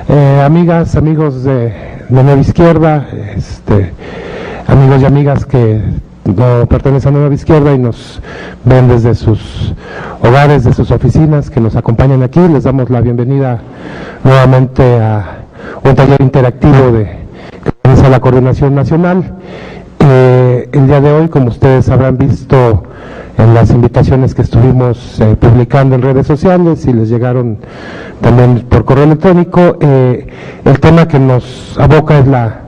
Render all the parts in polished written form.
Amigas, amigos de Nueva Izquierda, amigos y amigas que no pertenecen a Nueva Izquierda y nos ven desde sus hogares, de sus oficinas, que nos acompañan aquí, les damos la bienvenida nuevamente a un taller interactivo que realiza la Coordinación Nacional. El día de hoy, como ustedes habrán visto en las invitaciones que estuvimos publicando en redes sociales y les llegaron también por correo electrónico, el tema que nos aboca es la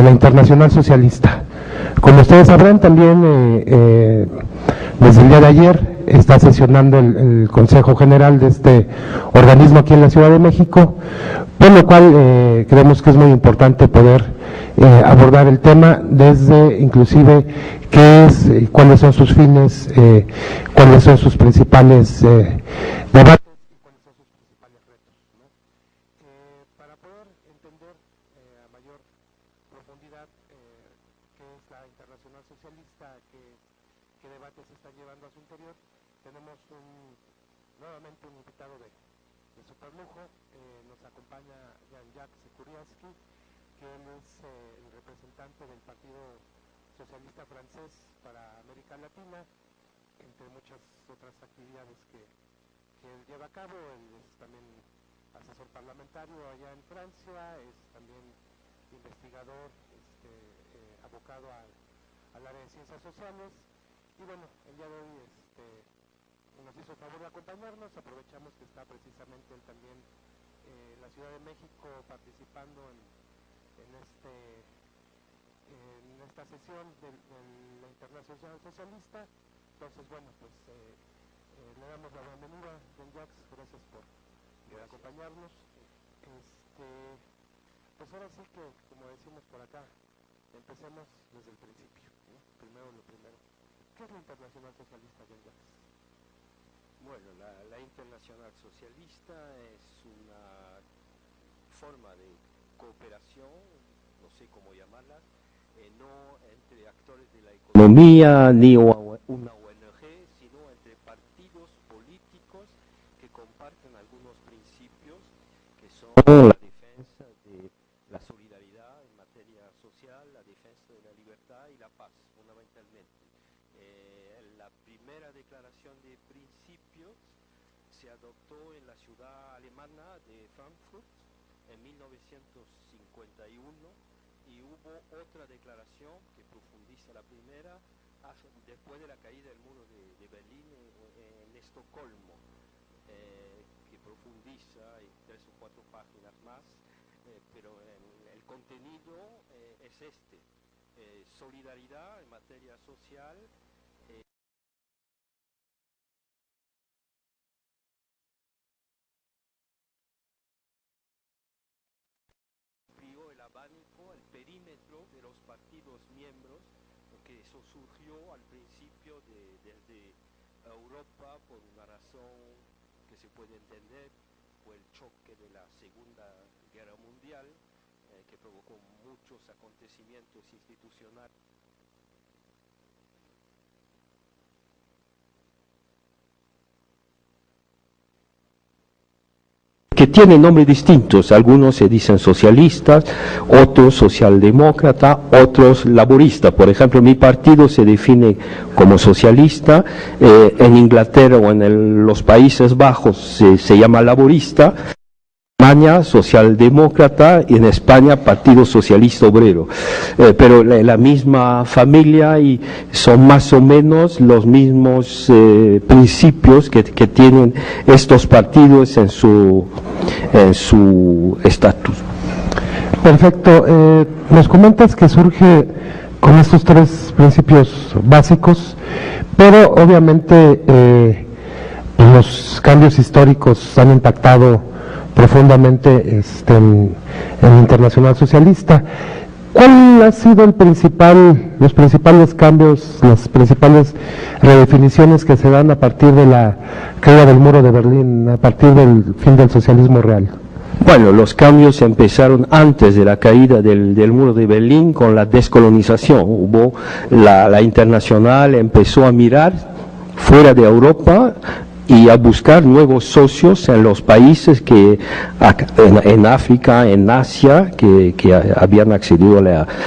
Internacional Socialista. Como ustedes sabrán, también desde el día de ayer está sesionando el Consejo General de este organismo aquí en la Ciudad de México, por lo cual creemos que es muy importante poder abordar el tema desde inclusive qué es, cuáles son sus fines, cuáles son sus principales debates y cuáles son sus principales retos, ¿no? Para poder entender a mayor profundidad qué es la Internacional Socialista, qué debates se están llevando a su interior, tenemos nuevamente un invitado de superlujo. Nos acompaña Jean-Jacques Kuryaski, que él es el representante del Partido Socialista Francés para América Latina, entre muchas otras actividades que él lleva a cabo. Él es también asesor parlamentario allá en Francia, es también investigador, abocado al área de ciencias sociales, y bueno, el día de hoy nos hizo el favor de acompañarnos. Aprovechamos que está precisamente él también en la Ciudad de México participando en esta sesión de la Internacional Socialista. Entonces, bueno, pues le damos la bienvenida, Jean-Jacques, gracias por acompañarnos. Pues ahora sí que, como decimos por acá, empecemos desde el principio, ¿no? Primero lo primero. ¿Qué es la Internacional Socialista, Jean-Jacques? Bueno, la Internacional Socialista es una forma de cooperación, no sé cómo llamarla, no entre actores de la economía ni una ONG, sino entre partidos políticos que comparten algunos principios que son la defensa de la solidaridad en materia social, la defensa de la libertad y la paz, fundamentalmente. La primera declaración de principios se adoptó en la ciudad alemana de Frankfurt en 1951, y hubo otra declaración que profundiza la primera después de la caída del muro de Berlín en Estocolmo, que profundiza en 3 o 4 páginas más, pero el contenido es solidaridad en materia social, el abanico, el perímetro de los partidos miembros, porque eso surgió al principio desde Europa por una razón que se puede entender, fue el choque de la Segunda Guerra Mundial, que provocó muchos acontecimientos institucionales. Que tienen nombres distintos, algunos se dicen socialistas, otros socialdemócratas, otros laboristas. Por ejemplo, mi partido se define como socialista, en Inglaterra o en los Países Bajos se llama laborista, en Alemania socialdemócrata y en España Partido Socialista Obrero, pero la misma familia y son más o menos los mismos principios que tienen estos partidos en su estatus. Perfecto. Nos comentas que surge con estos 3 principios básicos, pero obviamente los cambios históricos han impactado profundamente en la Internacional Socialista. ¿Cuál ha sido los principales cambios, las principales redefiniciones que se dan a partir de la caída del muro de Berlín, a partir del fin del socialismo real? Bueno, los cambios empezaron antes de la caída del muro de Berlín con la descolonización. La Internacional empezó a mirar fuera de Europa y a buscar nuevos socios en los países que en África, en Asia, que habían accedido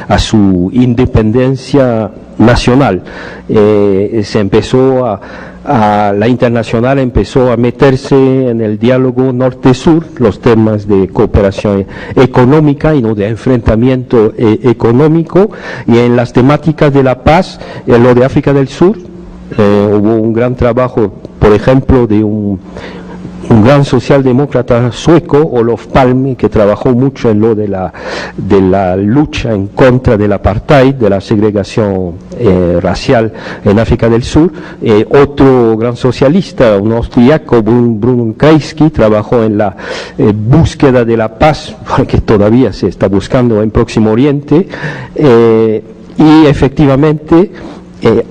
a su independencia nacional. Se empezó la internacional empezó a meterse en el diálogo norte-sur, los temas de cooperación económica y no de enfrentamiento económico, y en las temáticas de la paz, en lo de África del Sur, hubo un gran trabajo, por ejemplo, de un gran socialdemócrata sueco, Olof Palme, que trabajó mucho en lo de la lucha en contra del apartheid, de la segregación racial en África del Sur. Otro gran socialista, un austriaco, Bruno Kreisky, trabajó en la búsqueda de la paz, que todavía se está buscando en Próximo Oriente, y efectivamente,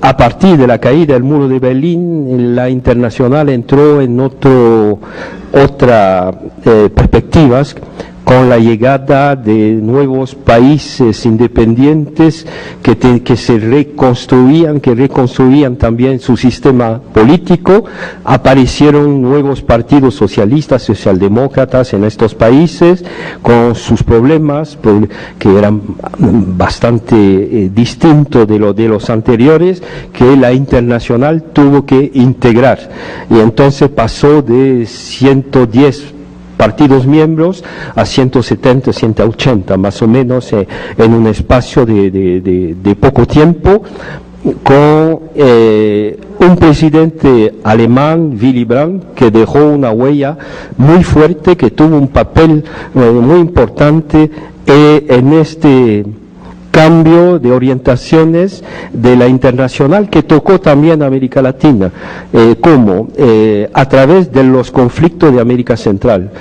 a partir de la caída del muro de Berlín, la internacional entró en otras perspectivas, con la llegada de nuevos países independientes que se reconstruían, que reconstruían también su sistema político. Aparecieron nuevos partidos socialistas, socialdemócratas en estos países, con sus problemas, que eran bastante distintos de los anteriores, que la internacional tuvo que integrar. Y entonces pasó de 110 partidos miembros a 170, 180, más o menos, en un espacio de poco tiempo, con un presidente alemán, Willy Brandt, que dejó una huella muy fuerte, que tuvo un papel muy importante en este cambio de orientaciones de la internacional, que tocó también a América Latina, como a través de los conflictos de América Central.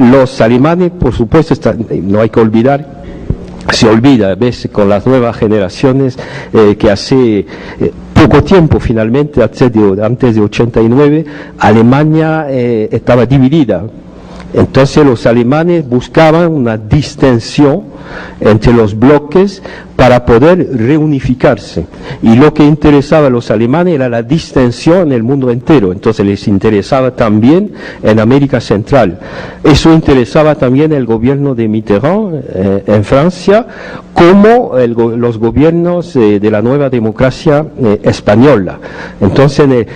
Los alemanes, por supuesto, no hay que olvidar, se olvida a veces con las nuevas generaciones, que hace poco tiempo, finalmente, antes de 89, Alemania estaba dividida. Entonces los alemanes buscaban una distensión entre los bloques para poder reunificarse, y lo que interesaba a los alemanes era la distensión en el mundo entero. Entonces les interesaba también en América Central. Eso interesaba también el gobierno de Mitterrand en Francia, como los gobiernos de la nueva democracia española. Entonces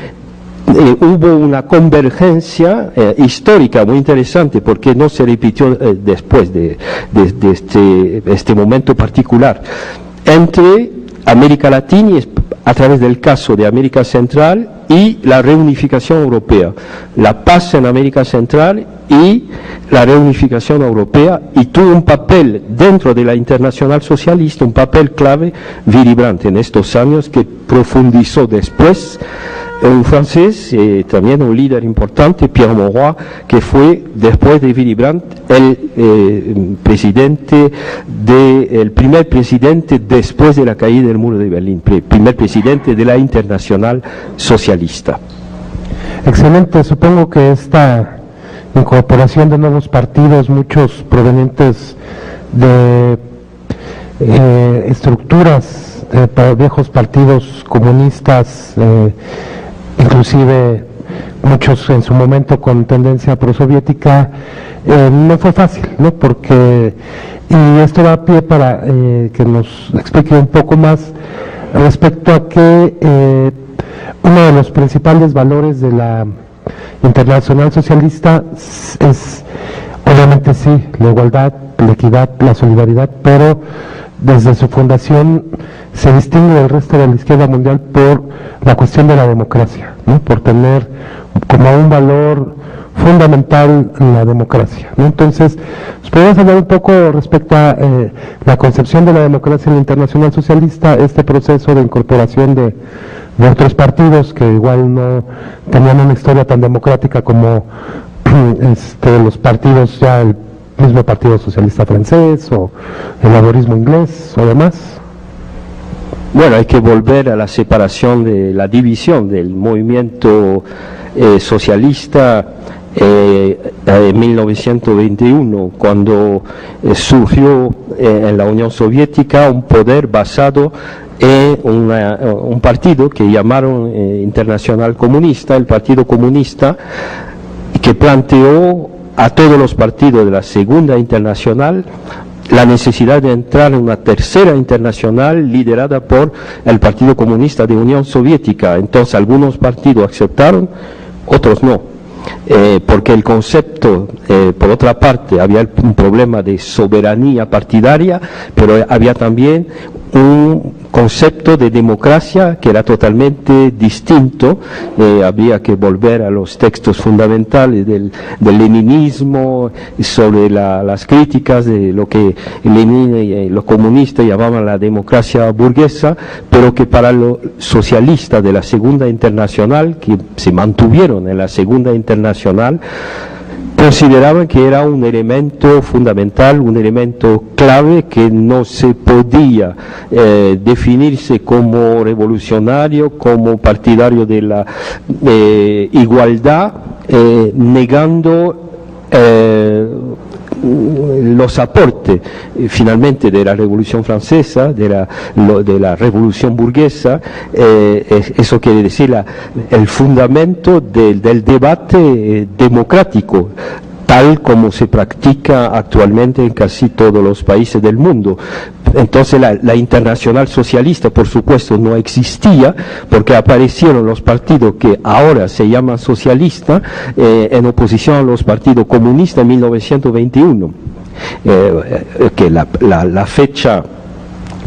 hubo una convergencia histórica muy interesante, porque no se repitió después de este momento particular, entre América Latina, a través del caso de América Central, y la reunificación europea, la paz en América Central y la reunificación europea, y tuvo un papel dentro de la internacional socialista, un papel clave, Willy Brandt, en estos años, que profundizó después. Un francés, también un líder importante, Pierre Mauroy, que fue, después de Willy Brandt, el primer presidente después de la caída del muro de Berlín, primer presidente de la Internacional Socialista. Excelente. Supongo que esta incorporación de nuevos partidos, muchos provenientes de estructuras para viejos partidos comunistas, inclusive muchos en su momento con tendencia prosoviética, no fue fácil, ¿no? Porque, y esto da pie para que nos explique un poco más respecto a que uno de los principales valores de la Internacional Socialista es, obviamente sí, la igualdad, la equidad, la solidaridad, pero desde su fundación se distingue del resto de la izquierda mundial por la cuestión de la democracia, ¿no? Por tener como un valor fundamental la democracia, ¿no? Entonces, ¿podemos hablar un poco respecto a la concepción de la democracia en la Internacional Socialista, este proceso de incorporación de otros partidos que igual no tenían una historia tan democrática como los partidos, ya el mismo Partido Socialista francés o el laborismo inglés o demás? Bueno, hay que volver a la separación de la división del movimiento socialista en 1921, cuando surgió en la Unión Soviética un poder basado un partido que llamaron Internacional Comunista, el Partido Comunista, que planteó a todos los partidos de la Segunda Internacional la necesidad de entrar en una tercera internacional liderada por el Partido Comunista de Unión Soviética. Entonces algunos partidos aceptaron, otros no. Porque el concepto, por otra parte, había un problema de soberanía partidaria, pero había también un concepto de democracia que era totalmente distinto. Habría que volver a los textos fundamentales del leninismo, sobre las críticas de lo que Lenin y los comunistas llamaban la democracia burguesa, pero que para los socialistas de la Segunda Internacional, que se mantuvieron en la Segunda Internacional, consideraban que era un elemento fundamental, un elemento clave, que no se podía definirse como revolucionario, como partidario de la igualdad, negando los aportes finalmente de la Revolución Francesa, de la Revolución Burguesa. Eso quiere decir el fundamento del debate democrático, tal como se practica actualmente en casi todos los países del mundo. Entonces la Internacional Socialista, por supuesto, no existía, porque aparecieron los partidos que ahora se llaman socialistas en oposición a los partidos comunistas en 1921, que la fecha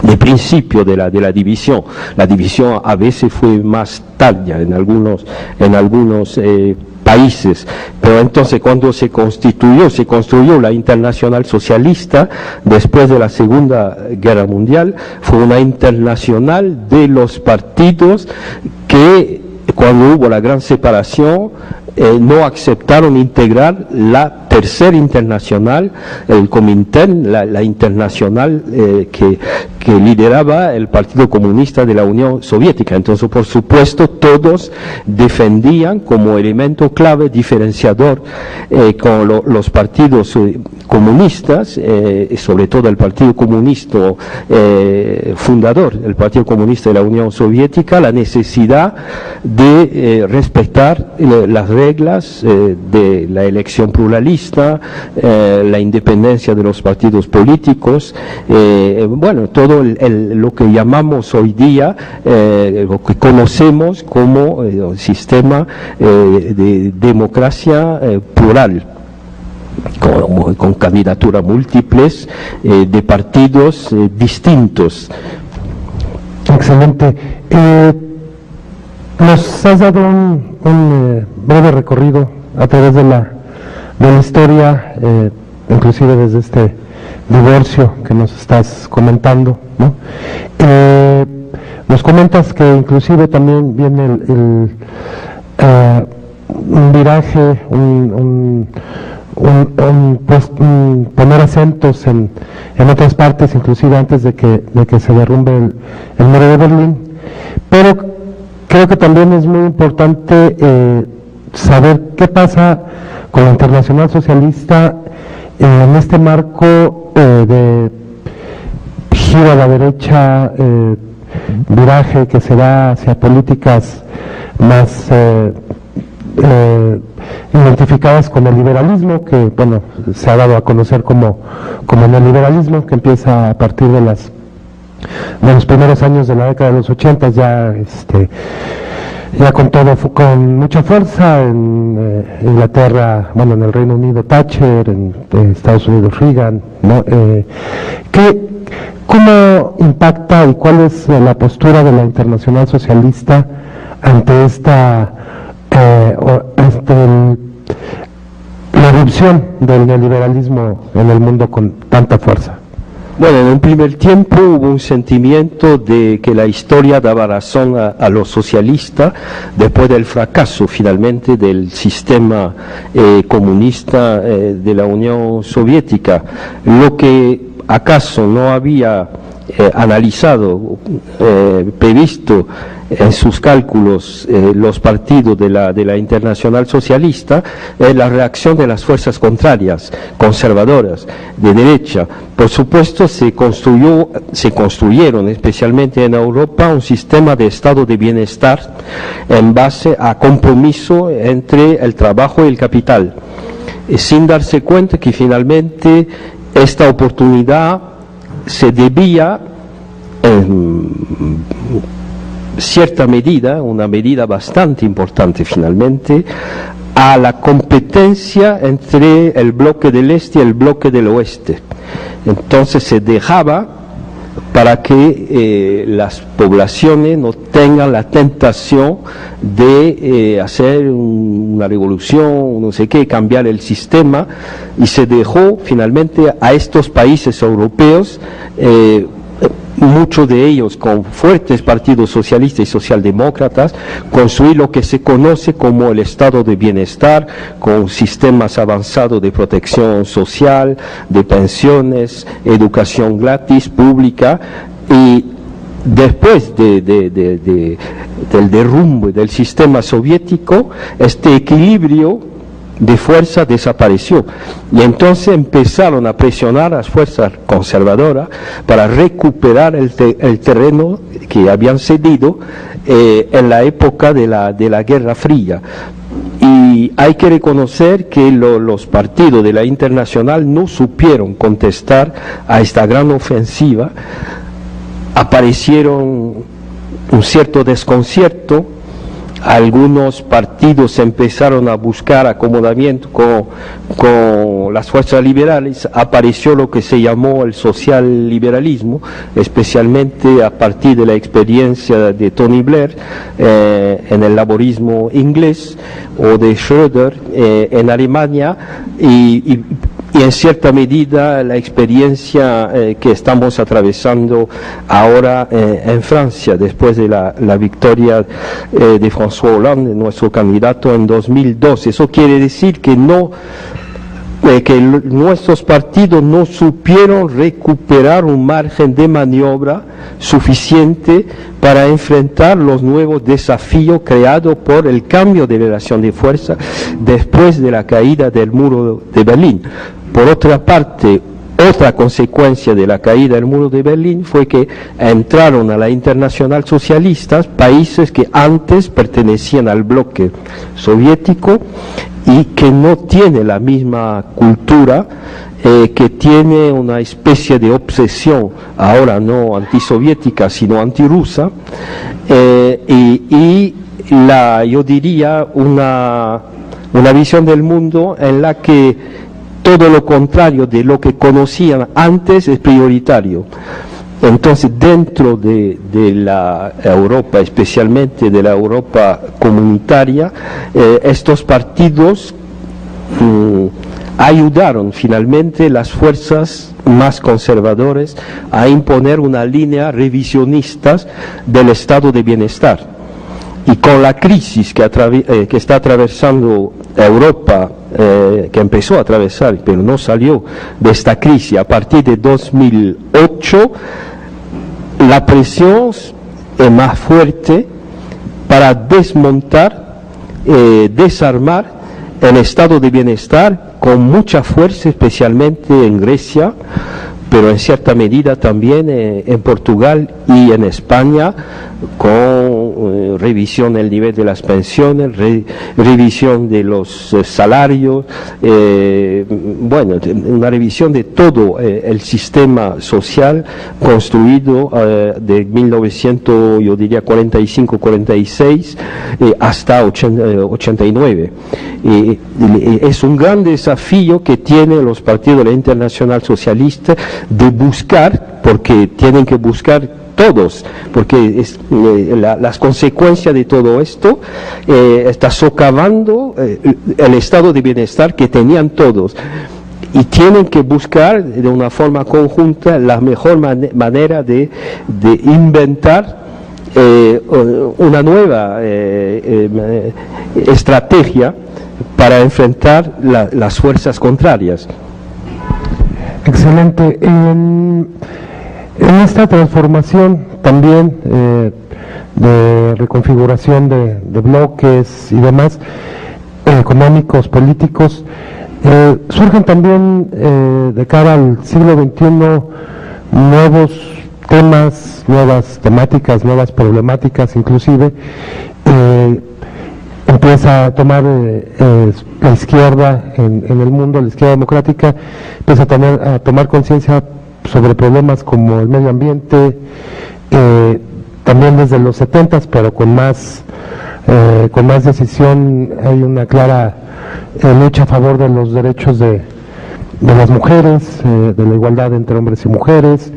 de principio de la división. La división a veces fue más tardía en algunos países, pero entonces cuando se construyó la Internacional Socialista después de la Segunda Guerra Mundial, fue una internacional de los partidos que, cuando hubo la gran separación, no aceptaron integrar la tercera internacional, el Comintern, la internacional que lideraba el Partido Comunista de la Unión Soviética. Entonces, por supuesto, todos defendían como elemento clave diferenciador con los partidos comunistas, sobre todo el Partido Comunista fundador, el Partido Comunista de la Unión Soviética, la necesidad de respetar las reglas de la elección pluralista, la independencia de los partidos políticos, bueno, todo lo que llamamos hoy día, lo que conocemos como sistema de democracia plural, con candidaturas múltiples de partidos distintos. Excelente. Nos has dado un breve recorrido a través de la historia, inclusive desde este divorcio que nos estás comentando, ¿no? Nos comentas que inclusive también viene un viraje, poner acentos en otras partes, inclusive antes de que se derrumbe el muro de Berlín. Pero creo que también es muy importante saber qué pasa con la Internacional Socialista en este marco de giro a la derecha, viraje que se da hacia políticas más identificadas con el liberalismo, que bueno, se ha dado a conocer como neoliberalismo, que empieza a partir de los primeros años de la década de los 80, ya con mucha fuerza en Inglaterra, bueno, en el Reino Unido Thatcher, en Estados Unidos Reagan, ¿no? ¿Cómo impacta y cuál es la postura de la Internacional Socialista ante la erupción del neoliberalismo en el mundo con tanta fuerza? Bueno, en un primer tiempo hubo un sentimiento de que la historia daba razón a los socialistas después del fracaso finalmente del sistema comunista de la Unión Soviética. Lo que acaso no había analizado, previsto en sus cálculos los partidos de la Internacional Socialista, la reacción de las fuerzas contrarias, conservadoras, de derecha. Por supuesto, se construyeron, especialmente en Europa, un sistema de estado de bienestar en base a compromiso entre el trabajo y el capital, sin darse cuenta que finalmente esta oportunidad se debía en cierta medida, una medida bastante importante finalmente, a la competencia entre el bloque del este y el bloque del oeste. Entonces se dejaba para que las poblaciones no tengan la tentación de hacer una revolución, no sé qué, cambiar el sistema, y se dejó finalmente a estos países europeos, muchos de ellos con fuertes partidos socialistas y socialdemócratas, construir lo que se conoce como el estado de bienestar, con sistemas avanzados de protección social, de pensiones, educación gratis, pública, y después del derrumbe del sistema soviético, este equilibrio de fuerza desapareció, y entonces empezaron a presionar a las fuerzas conservadoras para recuperar el terreno que habían cedido en la época de la Guerra Fría. Y hay que reconocer que los partidos de la Internacional no supieron contestar a esta gran ofensiva. Aparecieron un cierto desconcierto. Algunos partidos empezaron a buscar acomodamiento con las fuerzas liberales. Apareció lo que se llamó el social liberalismo, especialmente a partir de la experiencia de Tony Blair en el laborismo inglés, o de Schröder en Alemania, y en cierta medida la experiencia que estamos atravesando ahora en Francia, después de la victoria de François Hollande, nuestro candidato en 2012. Eso quiere decir que nuestros partidos no supieron recuperar un margen de maniobra suficiente para enfrentar los nuevos desafíos creados por el cambio de relación de fuerza después de la caída del muro de Berlín. Por otra parte, otra consecuencia de la caída del muro de Berlín fue que entraron a la Internacional Socialista países que antes pertenecían al bloque soviético y que no tiene la misma cultura, que tiene una especie de obsesión, ahora no antisoviética, sino antirrusa, yo diría una visión del mundo en la que todo lo contrario de lo que conocían antes es prioritario. Entonces, dentro de la Europa, especialmente de la Europa comunitaria, estos partidos ayudaron finalmente las fuerzas más conservadoras a imponer una línea revisionista del estado de bienestar. Y con la crisis que está atravesando Europa, que empezó a atravesar, pero no salió de esta crisis a partir de 2008, la presión es más fuerte para desmontar, desarmar el estado de bienestar con mucha fuerza, especialmente en Grecia, pero en cierta medida también en Portugal y en España, con revisión del nivel de las pensiones, revisión de los salarios, una revisión de todo el sistema social construido de 1945-46 hasta 89. Es un gran desafío que tienen los partidos de la Internacional Socialista de buscar, porque tienen que buscar todos, porque las consecuencias de todo esto está socavando el estado de bienestar que tenían todos, y tienen que buscar de una forma conjunta la mejor manera de inventar una nueva estrategia para enfrentar las fuerzas contrarias. Excelente. En esta transformación también de reconfiguración de bloques y demás, económicos, políticos, surgen también de cara al siglo XXI nuevos temas, nuevas temáticas, nuevas problemáticas inclusive. Empieza a tomar la izquierda en el mundo, la izquierda democrática, empieza a tomar conciencia sobre problemas como el medio ambiente, también desde los 70s, pero con más decisión. Hay una clara lucha a favor de los derechos de las mujeres, de la igualdad entre hombres y mujeres.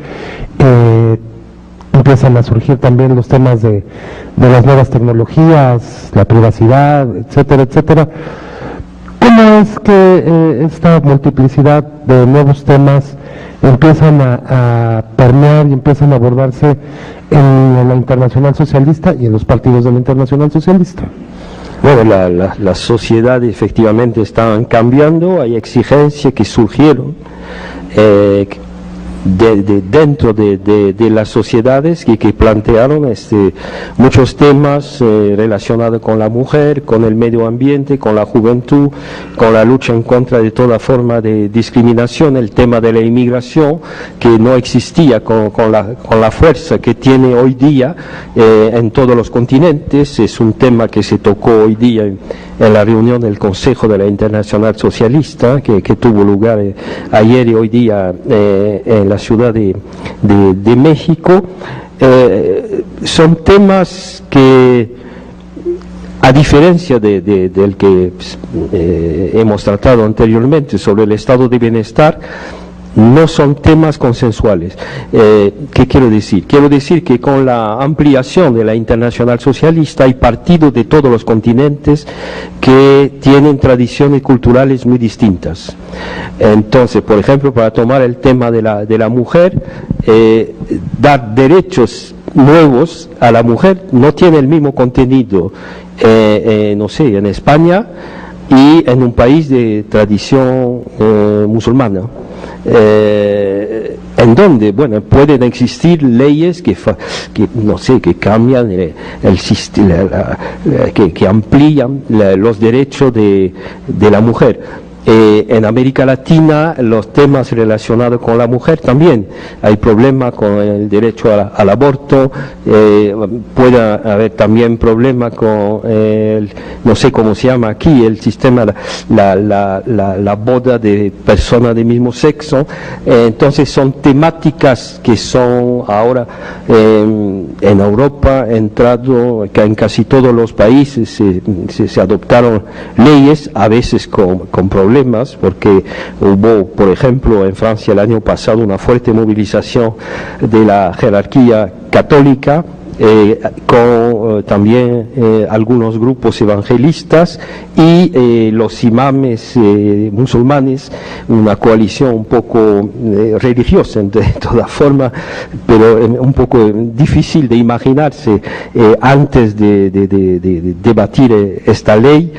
Empiezan a surgir también los temas de las nuevas tecnologías, la privacidad, etcétera, etcétera. ¿Cómo es que esta multiplicidad de nuevos temas empiezan a permear y empiezan a abordarse en la Internacional Socialista y en los partidos de la Internacional Socialista? Bueno, las sociedades efectivamente estaban cambiando, hay exigencias que surgieron dentro de las sociedades que plantearon muchos temas relacionados con la mujer, con el medio ambiente, con la juventud, con la lucha en contra de toda forma de discriminación, el tema de la inmigración que no existía con la fuerza que tiene hoy día en todos los continentes. Es un tema que se tocó hoy día en la reunión del Consejo de la Internacional Socialista que tuvo lugar ayer y hoy día en la Ciudad de México. Son temas que, a diferencia del que hemos tratado anteriormente sobre el estado de bienestar, no son temas consensuales. ¿Qué quiero decir? Quiero decir que con la ampliación de la Internacional Socialista hay partidos de todos los continentes que tienen tradiciones culturales muy distintas. Entonces, por ejemplo, para tomar el tema de la mujer, dar derechos nuevos a la mujer no tiene el mismo contenido, no sé, en España y en un país de tradición musulmana. En donde, bueno, pueden existir leyes que no sé, que cambian el sistema, que amplían los derechos de la mujer. En América Latina los temas relacionados con la mujer también hay problemas con el derecho al aborto, puede haber también problemas con no sé cómo se llama aquí el sistema, la boda de personas del mismo sexo. Entonces son temáticas que son ahora en Europa entrado, que en casi todos los países se adoptaron leyes, a veces con problemas, porque hubo, por ejemplo, en Francia el año pasado una fuerte movilización de la jerarquía católica, con también algunos grupos evangelistas y los imames musulmanes, una coalición un poco religiosa de todas formas, pero un poco difícil de imaginarse antes de debatir esta ley,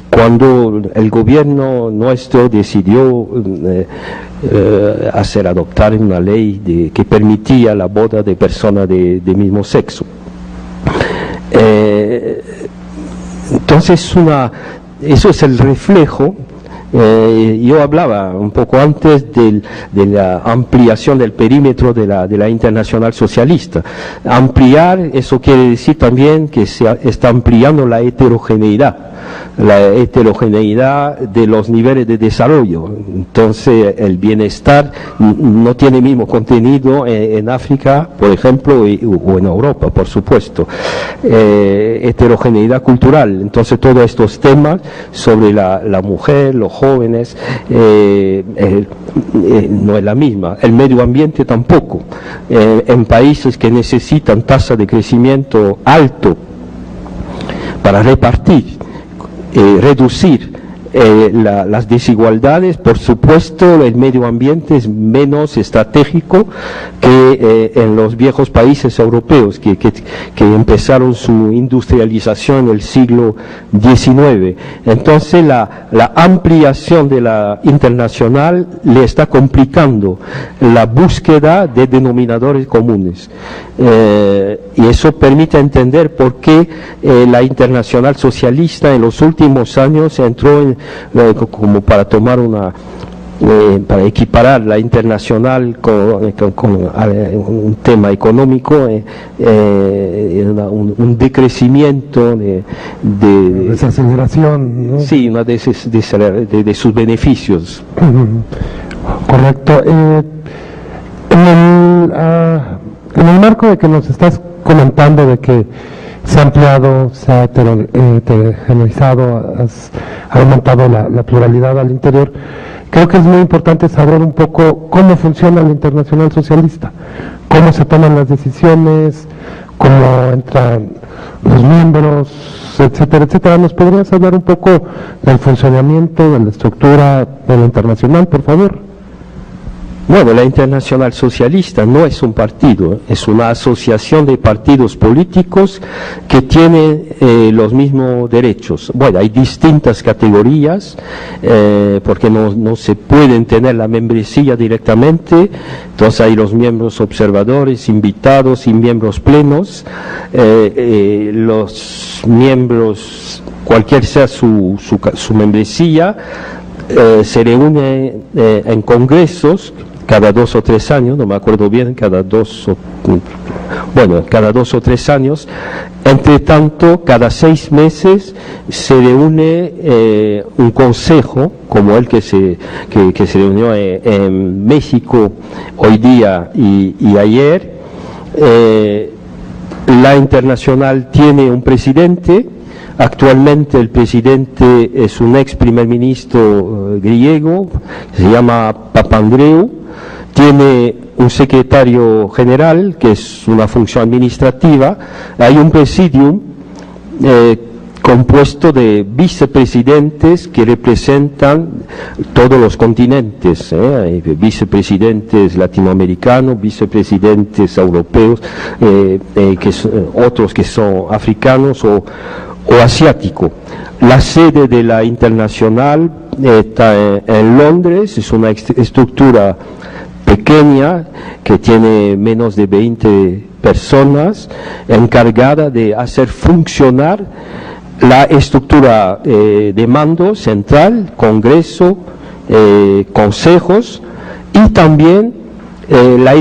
cuando el gobierno nuestro decidió adoptar una ley que permitía la boda de personas de mismo sexo. Entonces eso es el reflejo. Yo hablaba un poco antes de la ampliación del perímetro de la Internacional Socialista. Ampliar, eso quiere decir también que se está ampliando la heterogeneidad de los niveles de desarrollo. Entonces el bienestar no tiene el mismo contenido en África, por ejemplo, o en Europa, por supuesto. Heterogeneidad cultural. Entonces todos estos temas sobre la mujer, los jóvenes, no es la misma. El medio ambiente tampoco. En países que necesitan tasa de crecimiento alto para repartir, reducir las desigualdades. Por supuesto, el medio ambiente es menos estratégico que en los viejos países europeos que empezaron su industrialización en el siglo XIX. Entonces, la ampliación de la internacional le está complicando la búsqueda de denominadores comunes. Y eso permite entender por qué la internacional socialista en los últimos años entró como para tomar para equiparar la internacional con un tema económico, un decrecimiento de desaceleración, ¿no? Sí, una de sus beneficios. Correcto. En el marco de que nos estás comentando de que se ha ampliado, se ha heterogeneizado, ha aumentado la pluralidad al interior, creo que es muy importante saber un poco cómo funciona la Internacional Socialista, cómo se toman las decisiones, cómo entran los miembros, etcétera, etcétera. ¿Nos podrías hablar un poco del funcionamiento, de la estructura de la Internacional, por favor? Bueno, la Internacional Socialista no es un partido, es una asociación de partidos políticos que tiene los mismos derechos. Bueno, hay distintas categorías, porque no se pueden tener la membresía directamente, entonces hay los miembros observadores, invitados y miembros plenos. Los miembros, cualquier sea su membresía, se reúne en congresos cada 2 o 3 años, no me acuerdo bien, cada 2 o 3 años. Entre tanto, cada 6 meses se reúne un consejo, como el que se reunió en México hoy día y ayer. La Internacional tiene un presidente. Actualmente el presidente es un ex primer ministro griego, se llama Papandreou. Tiene un secretario general, que es una función administrativa. Hay un presidium compuesto de vicepresidentes que representan todos los continentes. Hay vicepresidentes latinoamericanos, vicepresidentes europeos, otros que son africanos o asiáticos. La sede de la Internacional está en Londres, es una estructura pequeña que tiene menos de 20 personas, encargada de hacer funcionar la estructura de mando central, congreso, consejos, y también la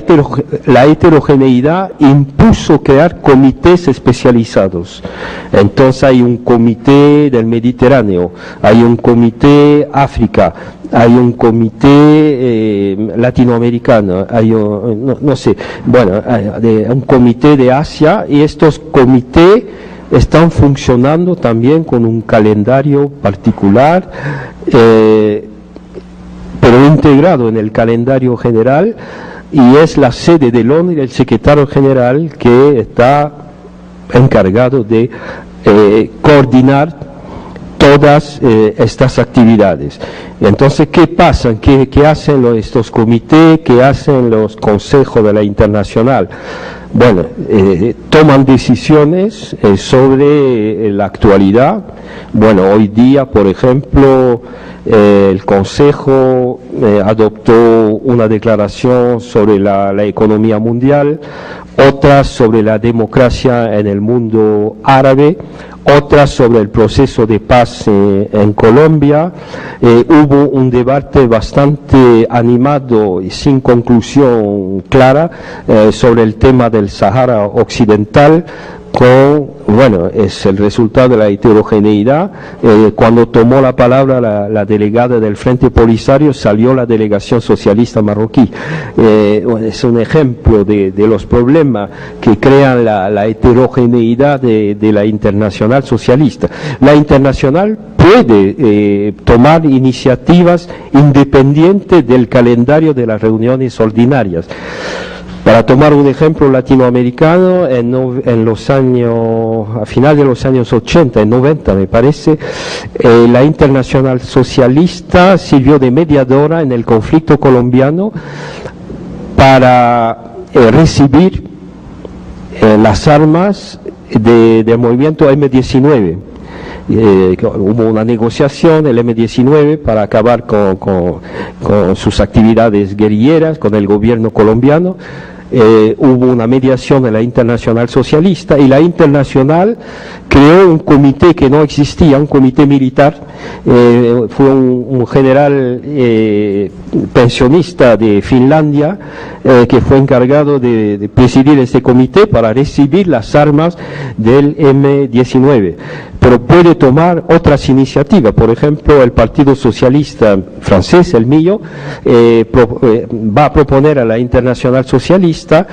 heterogeneidad impuso crear comités especializados. Entonces hay un comité del Mediterráneo, hay un comité África, hay un comité latinoamericano, hay un comité de Asia, y estos comités están funcionando también con un calendario particular, pero integrado en el calendario general, y es la sede de Londres el secretario general que está encargado de coordinar todas estas actividades. Entonces, ¿qué pasa? ¿Qué hacen estos comités? ¿Qué hacen los consejos de la Internacional? Bueno, toman decisiones sobre la actualidad. Bueno, hoy día, por ejemplo, el Consejo adoptó una declaración sobre la economía mundial, otra sobre la democracia en el mundo árabe, otra sobre el proceso de paz en Colombia. Hubo un debate bastante animado y sin conclusión clara sobre el tema del Sahara Occidental. Es el resultado de la heterogeneidad. Cuando tomó la palabra la delegada del Frente Polisario, salió la delegación socialista marroquí. Es un ejemplo de los problemas que crean la heterogeneidad de la Internacional Socialista. La Internacional puede tomar iniciativas independientes del calendario de las reuniones ordinarias. Para tomar un ejemplo latinoamericano, en los años, a final de los años 80, en 90 me parece, la Internacional Socialista sirvió de mediadora en el conflicto colombiano para recibir las armas del movimiento M-19. Hubo una negociación, el M-19, para acabar con sus actividades guerrilleras, con el gobierno colombiano. Hubo una mediación en la Internacional Socialista y la Internacional creó un comité que no existía, un comité militar. Fue un general pensionista de Finlandia que fue encargado de presidir este comité para recibir las armas del M-19. Pero puede tomar otras iniciativas. Por ejemplo, el Partido Socialista francés, el mío, va a proponer a la Internacional Socialista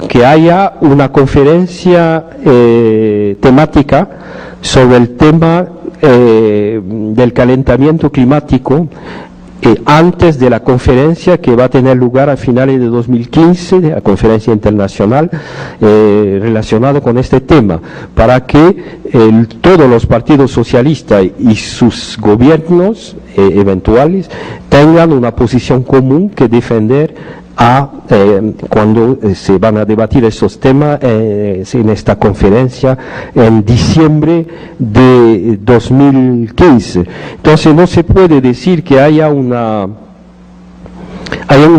que haya una conferencia temática sobre el tema del calentamiento climático antes de la conferencia que va a tener lugar a finales de 2015, la conferencia internacional relacionada con este tema, para que todos los partidos socialistas y sus gobiernos eventuales tengan una posición común que defender cuando se van a debatir esos temas en esta conferencia en diciembre de 2015. Entonces no se puede decir que haya un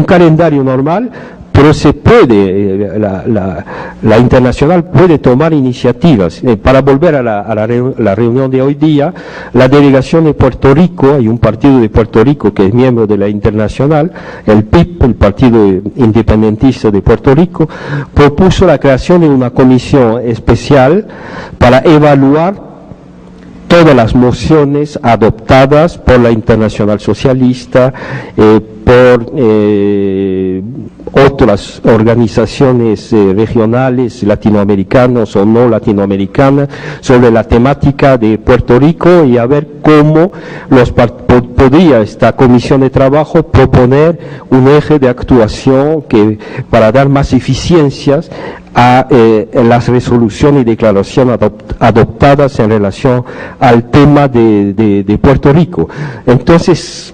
calendario normal, pero se puede, la Internacional puede tomar iniciativas. Para volver a la reunión de hoy día, la delegación de Puerto Rico, hay un partido de Puerto Rico que es miembro de la Internacional, el PIP, el Partido Independentista de Puerto Rico, propuso la creación de una comisión especial para evaluar todas las mociones adoptadas por la Internacional Socialista, por otras organizaciones regionales, latinoamericanas o no latinoamericanas, sobre la temática de Puerto Rico, y a ver cómo podría esta comisión de trabajo proponer un eje de actuación para dar más eficiencias a las resoluciones y declaraciones adoptadas en relación al tema de Puerto Rico. Entonces, es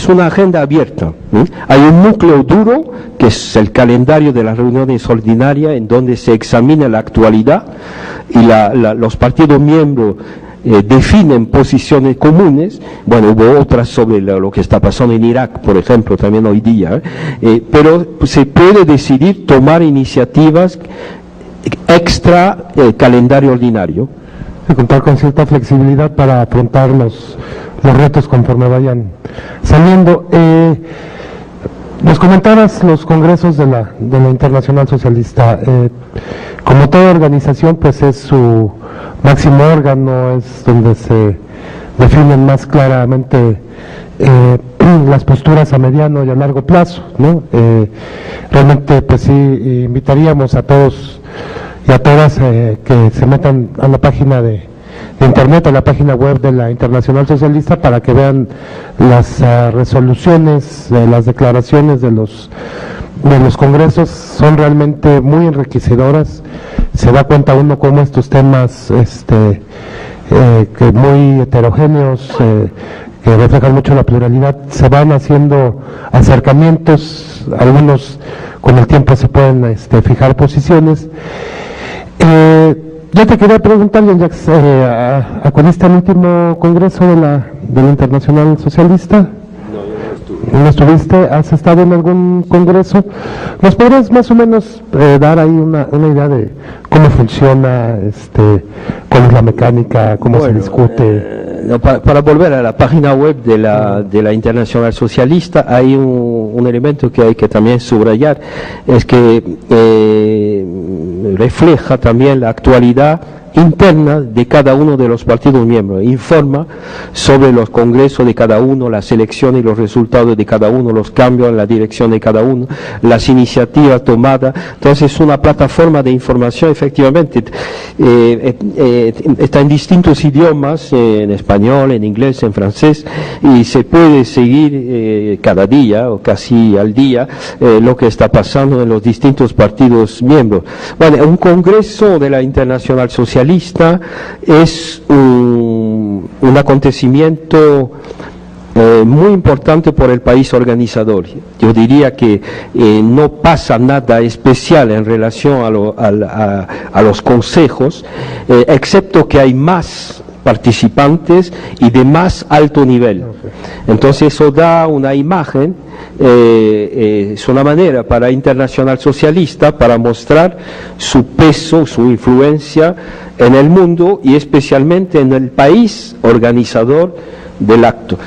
una agenda abierta. Hay un núcleo duro, que es el calendario de las reuniones ordinarias, en donde se examina la actualidad y los partidos miembros definen posiciones comunes. Bueno, hubo otras sobre lo que está pasando en Irak, por ejemplo, también hoy día, pero se puede decidir tomar iniciativas extra calendario ordinario. Y contar con cierta flexibilidad para afrontar los retos conforme vayan saliendo. Nos comentabas los congresos de la Internacional Socialista. Como toda organización, pues es su máximo órgano, es donde se definen más claramente las posturas a mediano y a largo plazo, ¿no? Realmente, pues sí, invitaríamos a todos y a todas que se metan a la página de internet, a la página web de la Internacional Socialista, para que vean las resoluciones, las declaraciones de los congresos. Son realmente muy enriquecedoras. Se da cuenta uno cómo estos temas que muy heterogéneos, que reflejan mucho la pluralidad, se van haciendo acercamientos, algunos con el tiempo se pueden fijar posiciones. Yo te quería preguntar, Jean-Jacques, ¿acudiste al último congreso de la Internacional Socialista? No, yo no estuve. ¿No estuviste? ¿Has estado en algún congreso? ¿Nos podrías más o menos dar ahí una idea de cómo funciona, cuál es la mecánica, cómo se discute? Para volver a la página web de la Internacional Socialista, hay un elemento que hay que también subrayar, es que refleja también la actualidad interna de cada uno de los partidos miembros, informa sobre los congresos de cada uno, las elecciones y los resultados de cada uno, los cambios en la dirección de cada uno, las iniciativas tomadas. Entonces es una plataforma de información, efectivamente, está en distintos idiomas, en español, en inglés, en francés, y se puede seguir cada día o casi al día lo que está pasando en los distintos partidos miembros. Bueno, un congreso de la Internacional Socialista es un acontecimiento muy importante por el país organizador. Yo diría que no pasa nada especial en relación a los consejos, excepto que hay más participantes y de más alto nivel. Entonces eso da una imagen, es una manera para Internacional Socialista para mostrar su peso, su influencia en el mundo y especialmente en el país organizador del acto.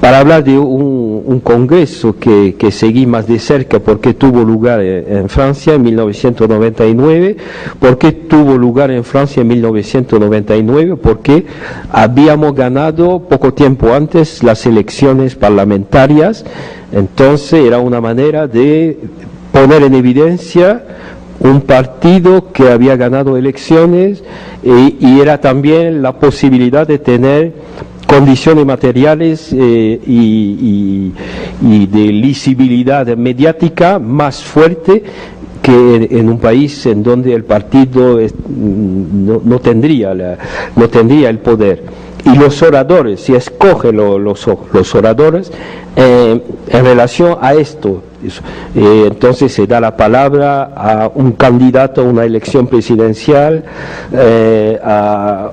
Para hablar de un congreso que seguí más de cerca porque tuvo lugar en Francia en 1999. ¿Por qué tuvo lugar en Francia en 1999? Porque habíamos ganado poco tiempo antes las elecciones parlamentarias, entonces era una manera de poner en evidencia un partido que había ganado elecciones y era también la posibilidad de tener condiciones materiales y de lisibilidad mediática más fuerte que en un país en donde el partido no tendría el poder. Y los oradores, si escoge los oradores en relación a esto, entonces se da la palabra a un candidato a una elección presidencial, a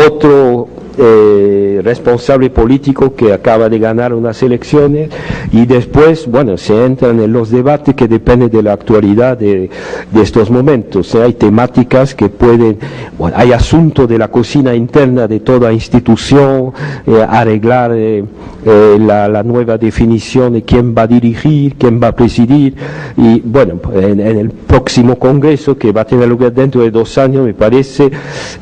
otro responsable político que acaba de ganar unas elecciones, y después, bueno, se entran en los debates que dependen de la actualidad de estos momentos. Hay temáticas que pueden, bueno, hay asuntos de la cocina interna de toda institución, arreglar la nueva definición de quién va a dirigir, quién va a presidir, y bueno, en el próximo congreso que va a tener lugar dentro de 2 años, me parece,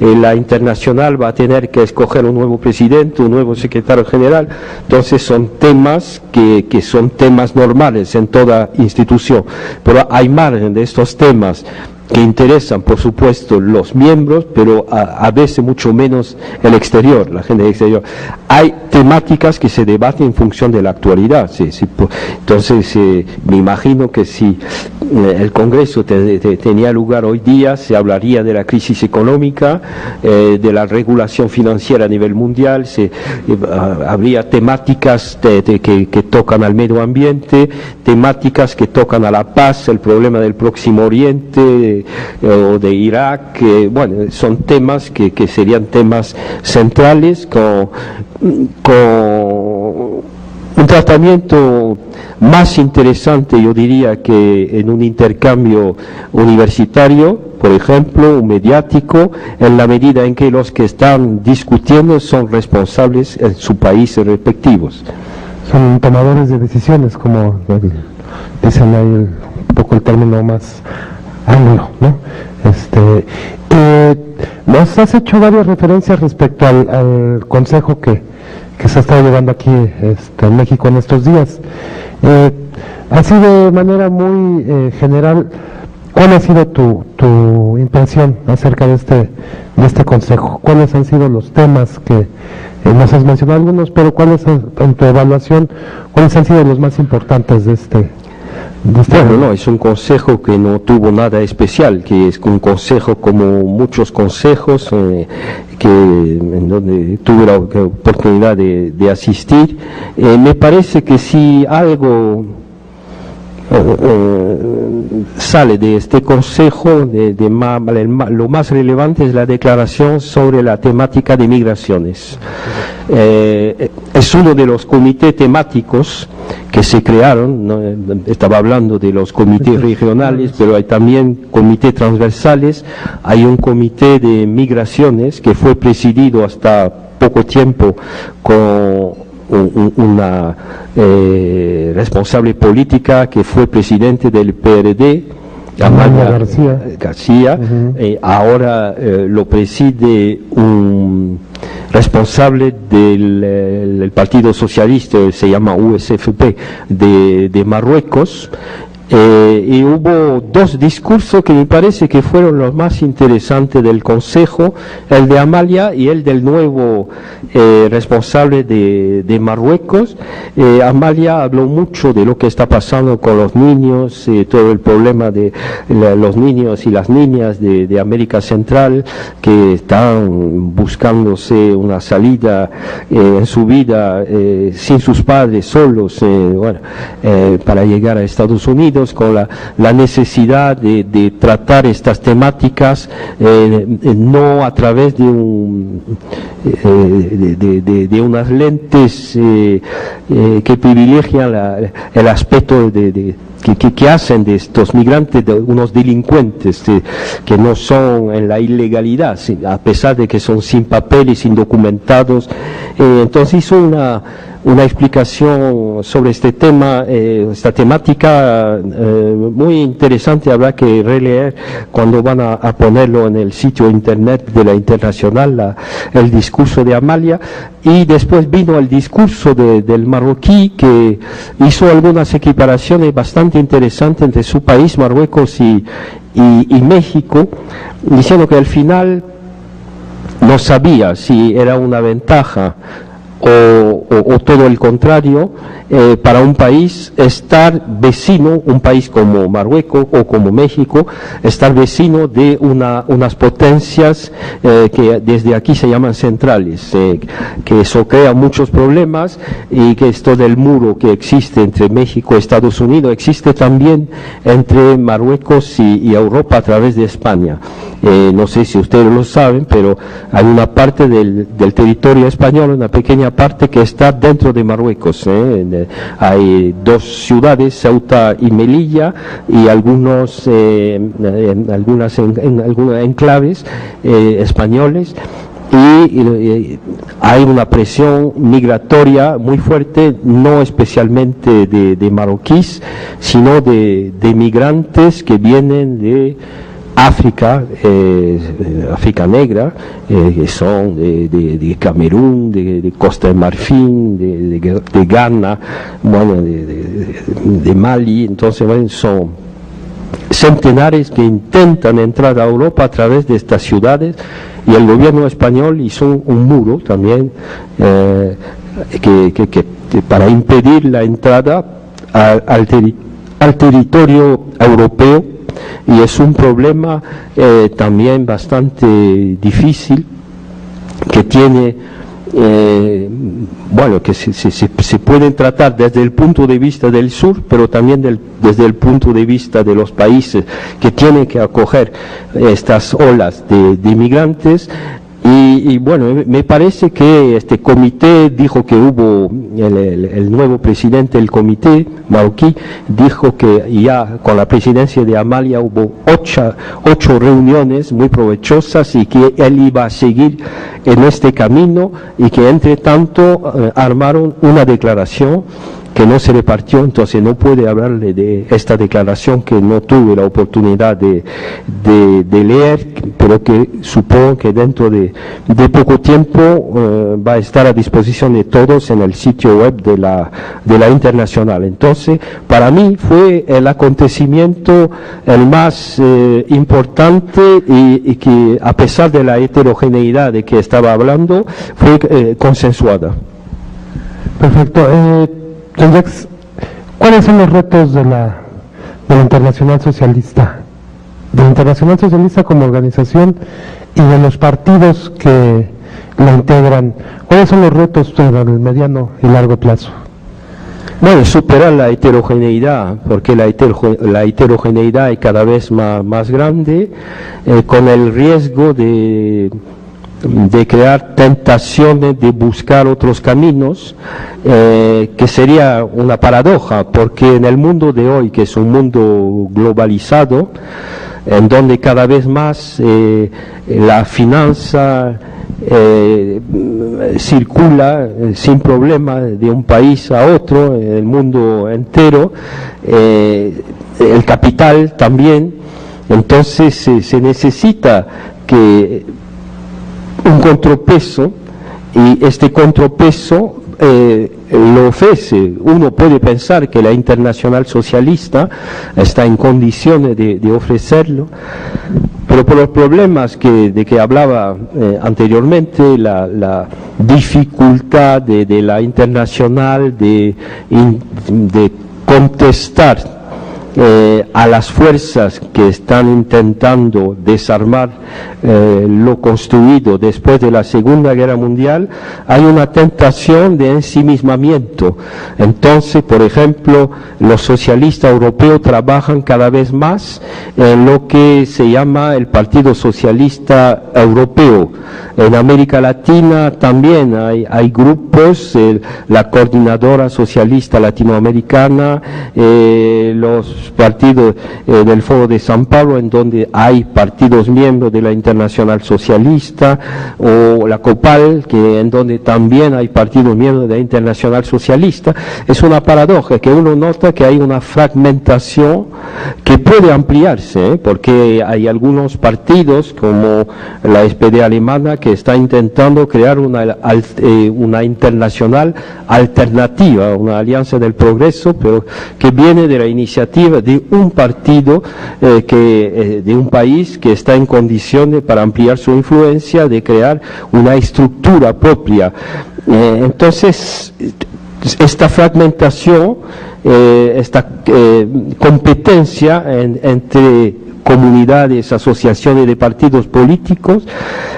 la Internacional va a tener que escoger un nuevo presidente, un nuevo secretario general. Entonces son temas que son temas normales en toda institución, pero hay margen de estos temas que interesan, por supuesto, los miembros, pero a veces mucho menos el exterior, la gente del exterior. Hay temáticas que se debaten en función de la actualidad. Entonces, me imagino que si el Congreso tenía lugar hoy día, se hablaría de la crisis económica, de la regulación financiera a nivel mundial, habría temáticas que tocan al medio ambiente, temáticas que tocan a la paz, el problema del Próximo Oriente, o de Irak. Bueno, son temas que serían temas centrales con un tratamiento más interesante, yo diría, que en un intercambio universitario, por ejemplo, mediático, en la medida en que los que están discutiendo son responsables en sus países respectivos. Son tomadores de decisiones, como dicen ahí un poco el término más ángulo, ¿no? Nos has hecho varias referencias respecto al consejo que se ha estado llevando aquí en México en estos días. Así de manera muy general, ¿cuál ha sido tu impresión acerca de este consejo? ¿Cuáles han sido los temas que nos has mencionado algunos, pero cuáles, en tu evaluación, cuáles han sido los más importantes de este? Bueno, no, es un consejo que no tuvo nada especial, que es un consejo como muchos consejos en donde tuve la oportunidad de asistir. Me parece que si algo sale de este consejo, lo más relevante es la declaración sobre la temática de migraciones. Es uno de los comités temáticos que se crearon, ¿no? Estaba hablando de los comités regionales, pero hay también comités transversales. Hay un comité de migraciones que fue presidido hasta poco tiempo con una responsable política que fue presidente del PRD, Amalia García. Ahora lo preside un responsable del Partido Socialista, se llama USFP, de Marruecos. Y hubo dos discursos que me parece que fueron los más interesantes del Consejo, el de Amalia y el del nuevo responsable de Marruecos. Amalia habló mucho de lo que está pasando con los niños, todo el problema de los niños y las niñas de América Central que están buscándose una salida en su vida sin sus padres, solos, para llegar a Estados Unidos, con la necesidad de tratar estas temáticas no a través de unas lentes que privilegian el aspecto que hacen de estos migrantes de unos delincuentes que no son en la ilegalidad, a pesar de que son sin papeles, indocumentados. Entonces hizo una explicación sobre este tema, esta temática muy interesante. Habrá que releer cuando van a ponerlo en el sitio internet de la Internacional, el discurso de Amalia. Y después vino el discurso del marroquí, que hizo algunas equiparaciones bastante interesantes entre su país, Marruecos, y México, diciendo que al final no sabía si era una ventaja o todo el contrario, para un país estar vecino, un país como Marruecos o como México, estar vecino de unas potencias que desde aquí se llaman centrales, que eso crea muchos problemas, y que esto del muro que existe entre México y Estados Unidos existe también entre Marruecos y Europa a través de España. No sé si ustedes lo saben, pero hay una parte del territorio español, una pequeña parte que está dentro de Marruecos. Hay dos ciudades, Ceuta y Melilla, y algunos algunos enclaves españoles. Y hay una presión migratoria muy fuerte, no especialmente de marroquíes, sino de migrantes que vienen de África, África Negra, que son de Camerún, de Costa de Marfil, de Ghana, bueno, de Mali. Entonces, bueno, son centenares que intentan entrar a Europa a través de estas ciudades, y el gobierno español hizo un muro también que para impedir la entrada al territorio europeo. Y es un problema también bastante difícil, que tiene, que se pueden tratar desde el punto de vista del sur, pero también desde el punto de vista de los países que tienen que acoger estas olas de inmigrantes. Y bueno, me parece que este comité dijo que hubo, el nuevo presidente del comité marroquí dijo que ya con la presidencia de Amalia hubo 8 reuniones muy provechosas, y que él iba a seguir en este camino, y que entre tanto armaron una declaración que no se repartió. Entonces no puede hablarle de esta declaración que no tuve la oportunidad de leer, pero que supongo que dentro de poco tiempo va a estar a disposición de todos en el sitio web de la Internacional. Entonces, para mí fue el acontecimiento el más importante, y que a pesar de la heterogeneidad de que estaba hablando, fue consensuada. Perfecto. Entonces, ¿cuáles son los retos de la Internacional Socialista? De la Internacional Socialista como organización y de los partidos que la integran. ¿Cuáles son los retos en el mediano y largo plazo? Bueno, superar la heterogeneidad, porque la heterogeneidad es cada vez más grande, con el riesgo de crear tentaciones de buscar otros caminos, que sería una paradoja, porque en el mundo de hoy, que es un mundo globalizado, en donde cada vez más la finanza circula sin problema de un país a otro, en el mundo entero, el capital también, Entonces se necesita que un contrapeso, y este contrapeso lo ofrece. Uno puede pensar que la Internacional Socialista está en condiciones de ofrecerlo, pero por los problemas de que hablaba anteriormente, la dificultad de la Internacional de contestar a las fuerzas que están intentando desarmar lo construido después de la Segunda Guerra Mundial, hay una tentación de ensimismamiento. Entonces, por ejemplo, los socialistas europeos trabajan cada vez más en lo que se llama el Partido Socialista Europeo. En América Latina también hay grupos, la Coordinadora Socialista Latinoamericana, los partidos del Foro de San Pablo, en donde hay partidos miembros de la Internacional Socialista, o la COPAL, en donde también hay partidos miembros de la Internacional Socialista. Es una paradoja que uno nota que hay una fragmentación que puede ampliarse, porque hay algunos partidos como la SPD alemana que está intentando crear una internacional alternativa, una alianza del progreso, pero que viene de la iniciativa de un partido de un país que está en condiciones para ampliar su influencia, de crear una estructura propia. Entonces, esta fragmentación, esta competencia entre comunidades, asociaciones de partidos políticos,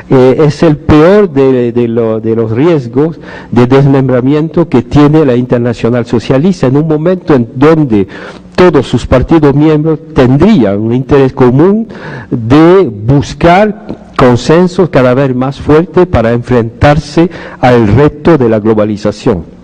es el peor de los riesgos de desmembramiento que tiene la Internacional Socialista, en un momento en donde todos sus partidos miembros tendrían un interés común de buscar consensos cada vez más fuertes para enfrentarse al reto de la globalización.